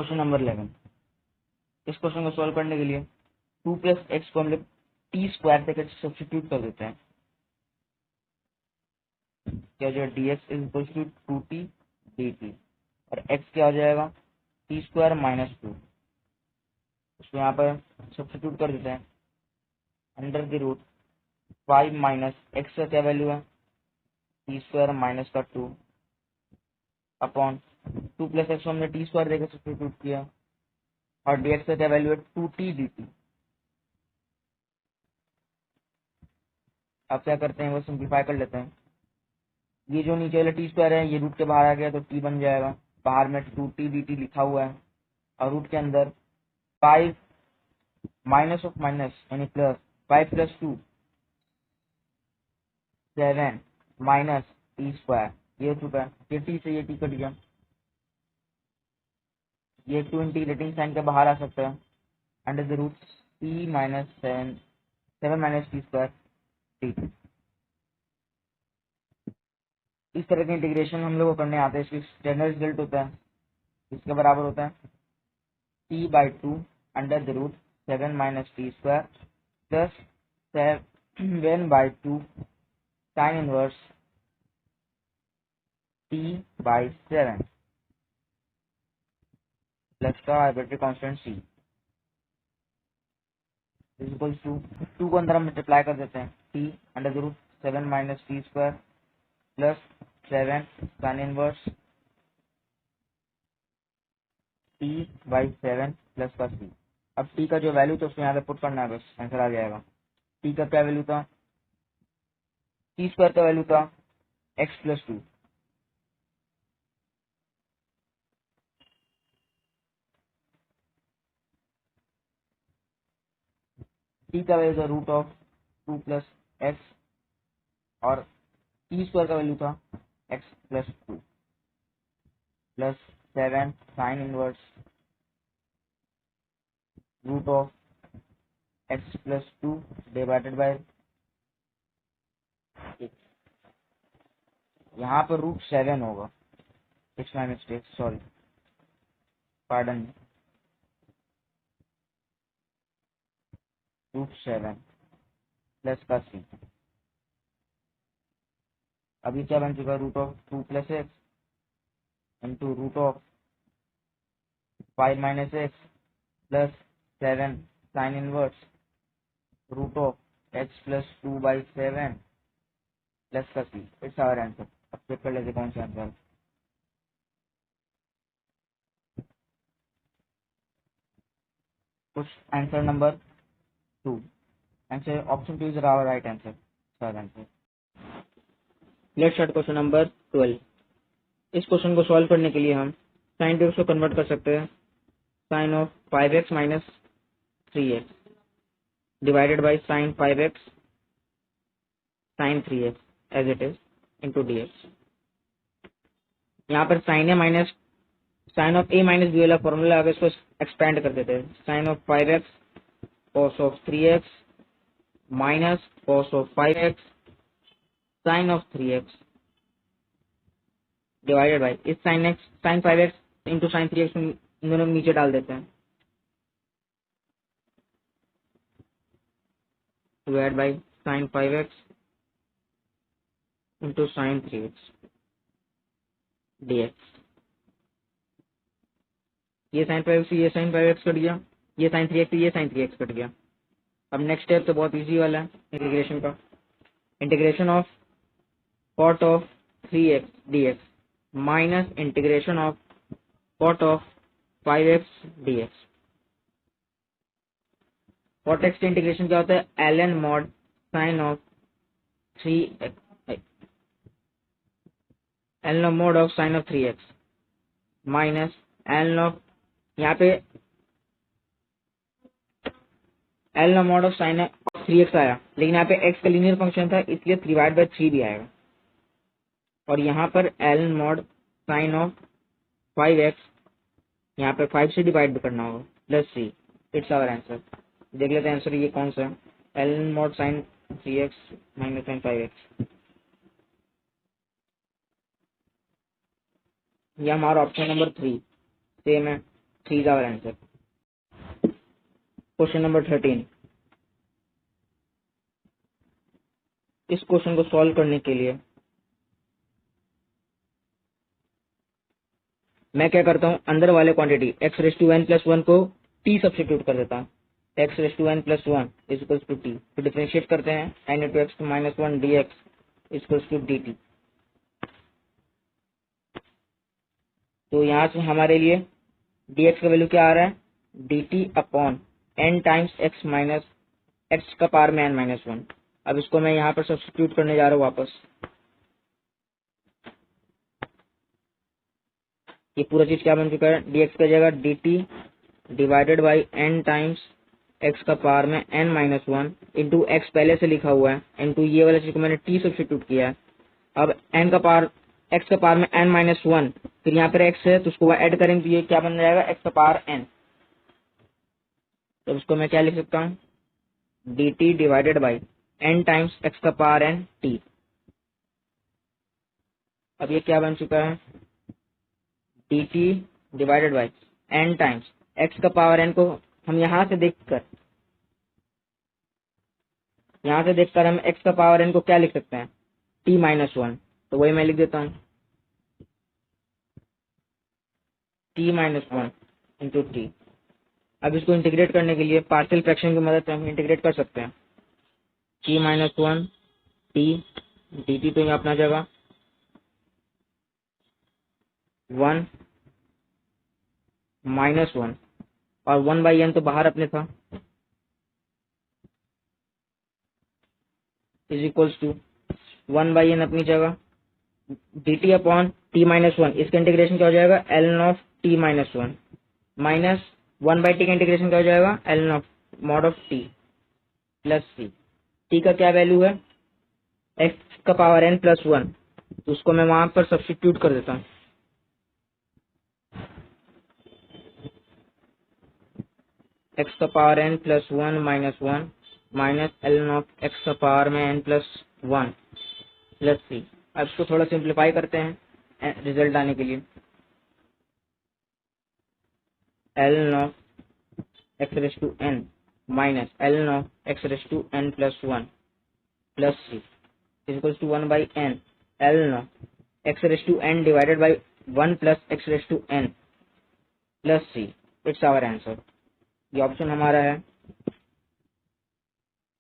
Question number 11। इस question को solve करने के लिए 2 प्लस एक्स को हम लोग टी स्क्वायर से सब्स्टिट्यूट कर देते हैं। क्या जो d x is equal to 2t dt और x क्या हो जाएगा टी स्क्वायर माइनस 2। उसको यहाँ पर सब्स्टिट्यूट कर देते हैं। Under the root 5 minus x का क्या वैल्यू है टी स्क्वायर माइनस का 2 अपॉन 2 प्लस एक्स को हमने टी स्क्वायर देकर सब्स्टिट्यूट किया और डी एक्स का क्या वैल्यू है 2t dt। अब क्या करते हैं वो सिंप्लीफाई कर लेते हैं। ये जो नीचे वाला टी स्क्वायर है ये रूट के बाहर आ गया तो टी बन जाएगा। बाहर में 2t dt लिखा हुआ है और रूट के अंदर 5 माइनस ऑफ माइनस यानी plus 5 plus 2 7 minus T square ये हो चुका है। ये टी से ये टी कट गया। ये 2 इंटीग्रेटिंग साइन के बाहर आ सकता है। Under the root t minus 7 minus T square t. इस तरह के इंटीग्रेशन हम लोग को करने आते हैं। इसकी स्टैंडर्ड रिजल्ट होता है इसके बराबर होता है T by 2 under the root 7 minus T square plus 7 by 2 sine inverse T by 7 plus का arbitrary constant C equal to 2 को अंदर हम मल्टीप्लाई कर देते हैं T under the root 7 minus T square plus 7 sine inverse T by 7 plus का C. अब T का जो वैल्यू था उसको यहाँ पे पुट करना है बस आंसर आ जाएगा। टी का क्या वैल्यू था टी स्क्वायर का वैल्यू था एक्स प्लस 2 टी का वैल्यू था रूट ऑफ 2 प्लस एक्स और टी स्क्वायर का वैल्यू था x plus 2 plus 7 sine inverse root of x plus 2 divided by यहाँ पर रूट 7 होगा। It's my mistake sorry pardon root 7 plus का सी। अभी क्या बन चुका root of 2 plus x into root of 5 minus x plus 7 sine inverse root of x plus 2 by 7 plus का C. It's our answer. अब check कर लेते कौन सा आंसर। कुछ answer number 2 answer option 2 is our right answer sir answer. Let's start question number 12। इस question को solve करने के लिए हम साइन वेव्स को कन्वर्ट कर सकते हैं। Sine of 5x minus 3x divided by sine 5x sine 3x as it is into dx। यहाँ पर sine A minus sine of A minus B वाला फॉर्मूला अगर इसको एक्सपेंड कर देते हैं sine of 5x cos of 3x minus cos of 5x sine of 3x divided by इस sine 5x into sine 3x इन दोनों को नीचे डाल देते हैं divide by sine 5x into sine 3x dx। ये साइन 5x ये साइन 5x कट गया ये साइन 3x ये साइन 3x कट गया। अब नेक्स्ट स्टेप तो बहुत इजी वाला है इंटीग्रेशन का। Integration of cot of 3x dx minus integration of cot of 5x dx। cot x का इंटीग्रेशन क्या होता है ln mod sine of 3x ln mod of sine of 3x minus ln of यहाँ पे ln mod of sine of 3x आया लेकिन यहाँ पे x का लीनियर फंक्शन था इसलिए 3/3 भी आएगा और यहाँ पर ln mod sine of 5x यहाँ पे 5 से डिवाइड भी करना होगा plus c. It's our answer. देख लेते हैं आंसर ये कौन सा है ln mod sine 3x minus sine 5x। ये हमारा ऑप्शन नंबर 3 सेम है 3 is our answer. Question number 13, इस क्वेश्चन को सॉल्व करने के लिए मैं क्या करता हूँ, अंदर वाले quantity x raise to n plus 1 को t सब्स्टिट्यूट कर देता हूँ. x raise to n plus 1 is equals to t. तो डिफरेंशिएट करते हैं n into x minus 1 dx is equals to dt. तो यहाँ से हमारे लिए dx का वैल्यू क्या आ रहा है, dt upon n times x minus x का पावर में n माइनस 1. अब इसको मैं यहाँ पर सब्स्टिट्यूट करने जा रहा हूँ वापस. ये पूरा चीज क्या बन चुका है, dx का जगह dt divided by n times x का पावर में n माइनस 1 इंटू एक्स पहले से लिखा हुआ है इंटू ये वाला चीज को मैंने t सब्स्टिट्यूट किया है. अब n का पावर x का पावर में n माइनस 1, फिर यहाँ पर x है तो उसको ऐड करेंगे तो ये क्या बन जाएगा, x का पावर n. तो उसको मैं क्या लिख सकता हूँ, dt divided by n times x का पावर n t. अब ये क्या बन चुका है, dt divided by n times x का पावर n को हम यहाँ से देखकर हम x का पावर n को क्या लिख सकते हैं, t माइनस 1. तो वही मैं लिख देता हूँ t माइनस 1 इंटू टी. अब इसको इंटीग्रेट करने के लिए पार्शियल फ्रैक्शन की मदद से हम इंटीग्रेट कर सकते हैं. t माइनस 1 टी dt तो यहाँ अपना जगह 1 माइनस 1 और 1 बाई n तो बाहर अपने था is equals to 1 by n अपनी जगह dt अपॉन t माइनस 1. इसका इंटीग्रेशन क्या हो जाएगा, ln of t minus 1 minus 1 by T का इंटीग्रेशन क्या हो जाएगा, ln of mod of t plus c. t का क्या वैल्यू है, x का पावर n प्लस 1. तो उसको मैं वहां पर सब्स्टिट्यूट कर देता हूँ. x का power n plus 1 minus 1 minus ln of x का पावर में n प्लस 1 प्लस c. अब इसको थोड़ा सिंप्लीफाई करते हैं रिजल्ट आने के लिए. ln of x raise to n minus ln of x raise to n plus 1 plus c is equals to 1 by n ln of x raise to n divided by 1 plus x raise to n plus c. It's our answer. ये option हमारा है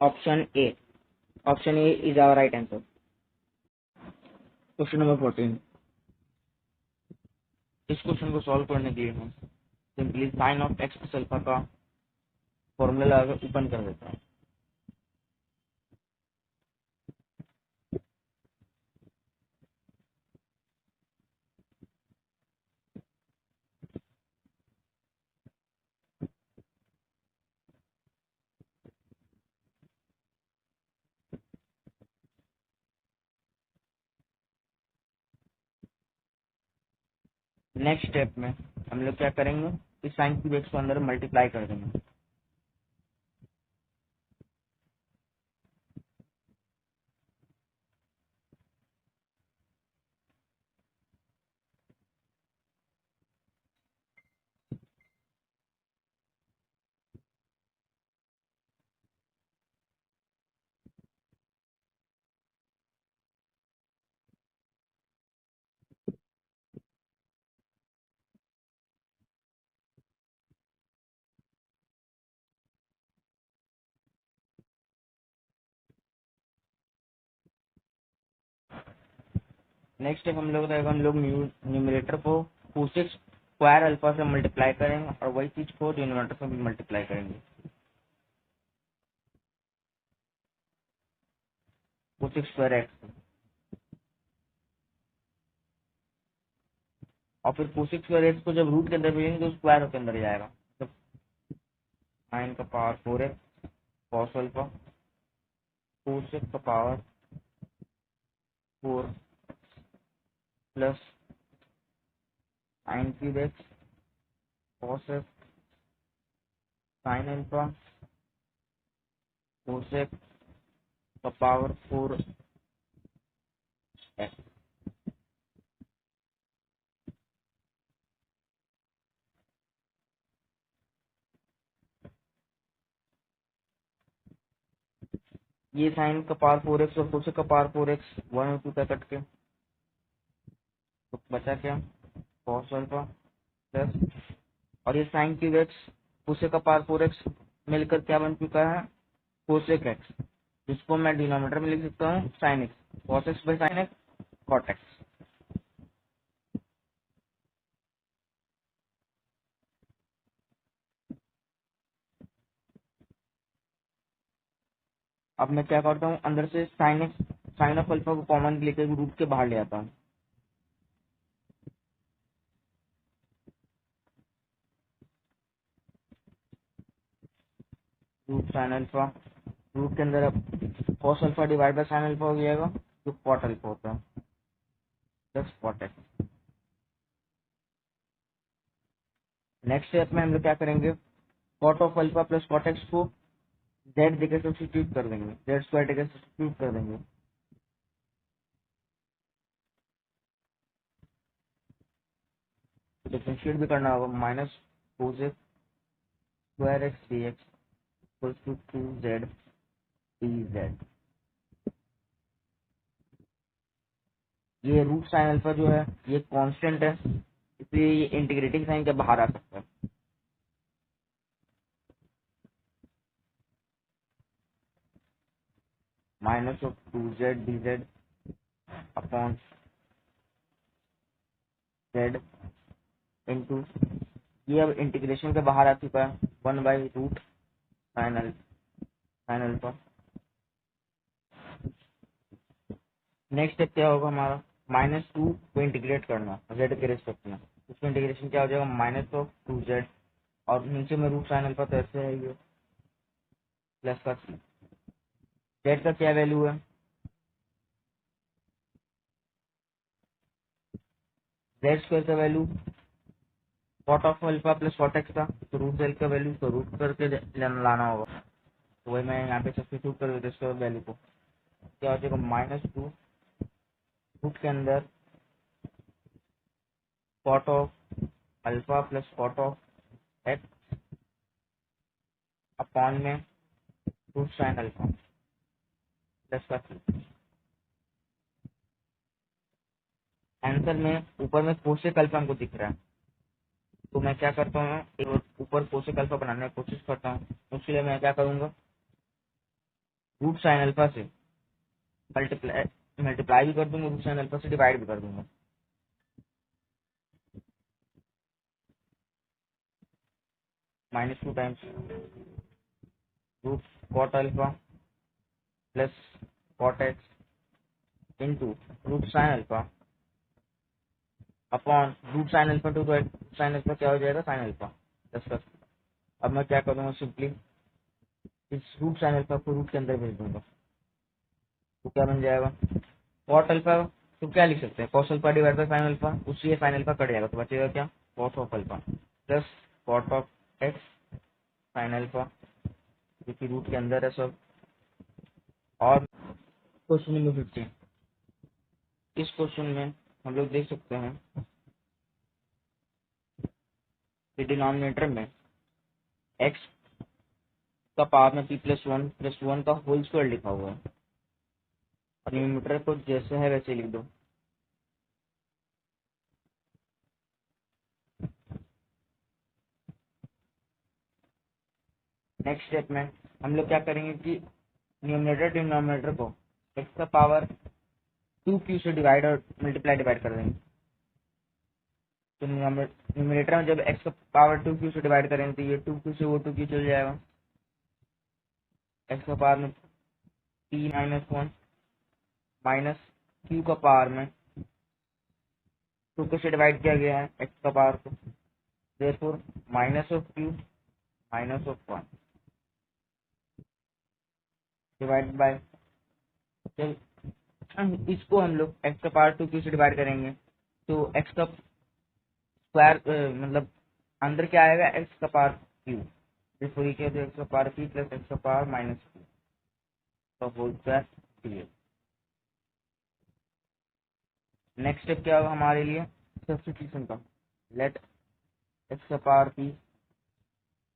option A. Option A is our right answer. Question number 14, इस question को solve करने के लिए हम simply sign of x plus alpha का फॉर्मूला ओपन कर देते हैं. नेक्स्ट स्टेप में हम लोग क्या करेंगे, इस साइन क्यूब एक्स को अंदर मल्टीप्लाई कर देंगे. नेक्स्ट स्टेप हम लोग न्यूमरेटर को कोसेक स्क्वायर अल्फा से मल्टीप्लाई करेंगे और वही चीज को डिनोमिनेटर से भी मल्टीप्लाई करेंगे. कोसेक स्क्वायर एक्स और फिर कोसेक स्क्वायर एक्स को जब रूट के अंदर भेजेंगे तो स्क्वायर के अंदर जाएगा. तो 9 का power 4x cos alpha cosec का power 4 plus sine cube X cosec sine alpha cosec का पावर 4x. ये साइन का पावर 4x और कोसेक का पावर 4x 1 और 2 का कट के तो बचा क्या cos अल्फा प्लस, और ये साइन क्यूब एक्स कोसेक का पावर 4x मिलकर क्या बन चुका है कोसेक एक्स, जिसको मैं डिनोमिनेटर में लिख सकता हूँ sine x, cos x by sine x cot x. अब मैं क्या करता हूँ अंदर से sine x sine of alpha को कॉमन लेकर रूट के बाहर ले आता हूँ, रूट साइन अल्फा, रूट के अंदर अब cos alpha divide by sine alpha हो जाएगा जो कॉट अल्फा होता है plus cot x. Next step में हम लोग क्या करेंगे cot of alpha plus cot x को जेड देकर सब्स्टिट्यूट कर देंगे, जेड स्क्वायर देकर सब्स्टिट्यूट कर देंगे, तो डिफरेंशिएट भी करना होगा minus cosec square x d x equals to 2z dz। ये रूट साइन अल्फा जो है ये कांस्टेंट है, इसलिए ये इंटीग्रेटिंग साइन के बाहर आ सकता है, minus of 2z dz upon z into, ये अब इंटीग्रेशन के बाहर आ चुका है 1/रूट साइन अल्फा। नेक्स्ट स्टेप क्या होगा हमारा -2 को इंटीग्रेट करना जेड के रेस्पेक्ट में, उसका इंटीग्रेशन क्या हो जाएगा माइनस ऑफ 2z, और नीचे में रूट साइन अल्फा तो ऐसे है ये प्लस का सी, जेड का क्या वैल्यू है जेड स्क्वायर का value cot of alpha plus cot x का, तो रूट जेड का वैल्यू तो रूट करके लाना होगा, तो वही मैं यहाँ पे सब्स्टिट्यूट कर देता इसका वैल्यू को, क्या हो जाएगा -2 रूट के अंदर cot of alpha plus cot of x upon में रूट साइन अल्फा प्लस का सी। आंसर में ऊपर में कोसेक अल्फा हमको दिख रहा है, तो मैं क्या करता हूँ एक ऊपर कोसेक अल्फा बनाने की कोशिश करता हूँ, उसके लिए मैं क्या करूंगा रूट साइन अल्फा से मल्टीप्लाई मल्टीप्लाई भी कर दूंगा, रूट साइन अल्फा से डिवाइड भी कर दूंगा, -2 times root cot alpha plus cot x into root sine alpha upon root sine alpha to sine alpha क्या हो जाएगा साइन अल्फा प्लस का। अब मैं क्या करूंगा सिंपली इस रूट साइन अल्फा को रूट के अंदर भेज दूंगा, तो क्या बन जाएगा कॉट अल्फा, तो क्या लिख सकते हैं cos alpha divide by sine alpha, उससे साइन अल्फा कट जाएगा तो बचेगा क्या cos of alpha plus cot of x sine alpha जो कि रूट के अंदर है सब। और क्वेश्चन नंबर 15, इस क्वेश्चन में हम लोग देख सकते हैं कि डिनोमिनेटर में एक्स का पावर में p+1 का होल स्क्वायर लिखा हुआ है, और न्यूमरेटर को जैसे है वैसे लिख दो। नेक्स्ट स्टेप में हम लोग क्या करेंगे कि न्यूमरेटर डिनोमिनेटर को एक्स का पावर 2q से डिवाइड और मल्टीप्लाई डिवाइड कर देंगे, तो न्यूमरेटर में जब एक्स का पावर 2q से डिवाइड करेंगे तो ये 2q से वो 2q चल जाएगा, एक्स का पावर में p-1 माइनस q का पावर में 2q से डिवाइड किया गया है एक्स का पावर को, therefore minus of q minus of 1 divide by, इसको हम लोग एक्स का पावर 2q से डिवाइड करेंगे तो एक्स का स्क्वायर मतलब अंदर क्या आएगा एक्स का पावर क्यू, देखो ये क्या एक्स का पावर p प्लस एक्स का पावर माइनस क्यू का whole square clear. Next step क्या होगा हमारे लिए सब्स्टिट्यूशन का, लेट एक्स का पावर p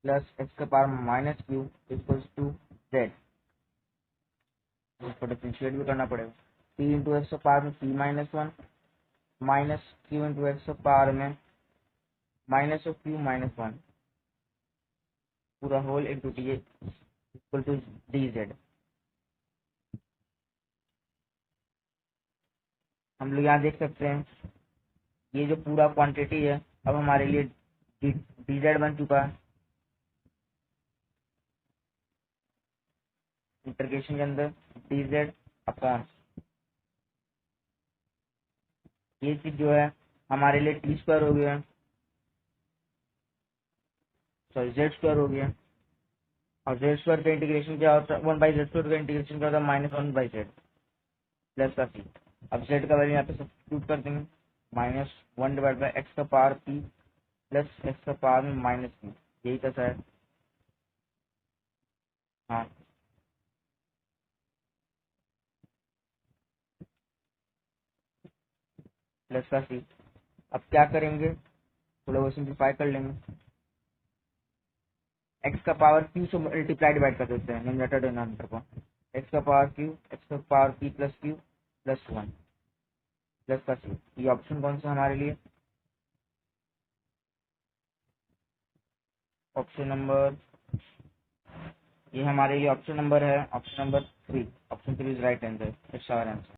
प्लस एक्स का power minus Q equals to Z, इसको डिफ्रेंशिएट भी करना पड़ेगा। p इंटू एक्स पावर में p minus one minus q into X power में minus of q minus one पूरा whole into D equal to D Z. हम लोग यहाँ देख सकते हैं ये जो पूरा क्वांटिटी है अब हमारे लिए डी जेड बन चुका है। इंटीग्रेशन के अंदर डी जेड अपॉन ये चीज जो है हमारे लिए टी स्क्वायर हो गया, सॉरी जेड स्क्वायर हो गया। और जेड स्क्वायर का इंटीग्रेशन क्या होता है, वन बाई जेड स्क्वायर का इंटीग्रेशन क्या होता है, minus one by Z plus का सी। अब जेड का वैल्यू यहाँ पे सब्स्टिट्यूट कर देंगे, minus one divide by x का पावर पी प्लस एक्स का पावर में माइनस पी, यही कैसा है। हाँ प्लस का सी। अब क्या करेंगे, थोड़ा वो सिंप्लीफाई कर लेंगे, एक्स का पावर क्यू से मल्टीप्लाई डिवाइड कर देते हैं न्यूमरेटर डिनोमिनेटर को। एक्स का पावर क्यू, एक्स का power P plus Q plus one plus का सी। ये ऑप्शन कौन सा हमारे लिए, ऑप्शन नंबर, ये हमारे लिए ऑप्शन नंबर है, option number 3। Option 3 is right answer, it's our answer.